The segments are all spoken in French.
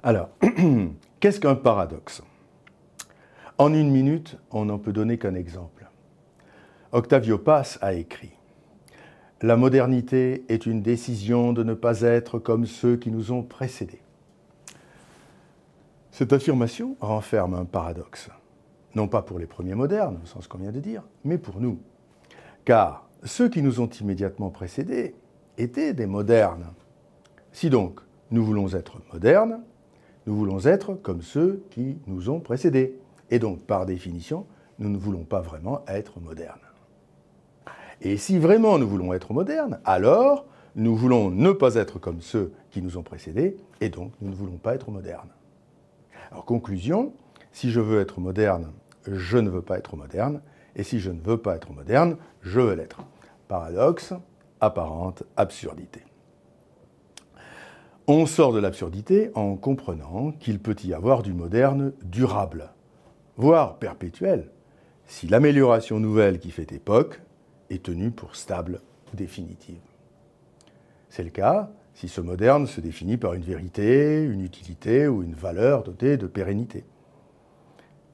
Alors, qu'est-ce qu'un paradoxe? En une minute, on n'en peut donner qu'un exemple. Octavio Paz a écrit « La modernité est une décision de ne pas être comme ceux qui nous ont précédés ». Cette affirmation renferme un paradoxe, non pas pour les premiers modernes, au sens qu'on vient de dire, mais pour nous. Car ceux qui nous ont immédiatement précédés étaient des modernes. Si donc nous voulons être modernes, nous voulons être comme ceux qui nous ont précédés. Et donc, par définition, nous ne voulons pas vraiment être modernes. Et si vraiment nous voulons être modernes, alors nous voulons ne pas être comme ceux qui nous ont précédés, et donc nous ne voulons pas être modernes. Alors, conclusion, si je veux être moderne, je ne veux pas être moderne, et si je ne veux pas être moderne, je veux l'être. Paradoxe, apparente absurdité. On sort de l'absurdité en comprenant qu'il peut y avoir du moderne durable, voire perpétuel, si l'amélioration nouvelle qui fait époque est tenue pour stable ou définitive. C'est le cas si ce moderne se définit par une vérité, une utilité ou une valeur dotée de pérennité.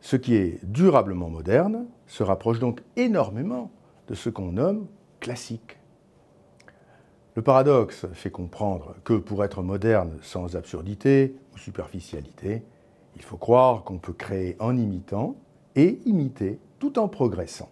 Ce qui est durablement moderne se rapproche donc énormément de ce qu'on nomme classique. Le paradoxe fait comprendre que pour être moderne sans absurdité ou superficialité, il faut croire qu'on peut créer en imitant et imiter tout en progressant.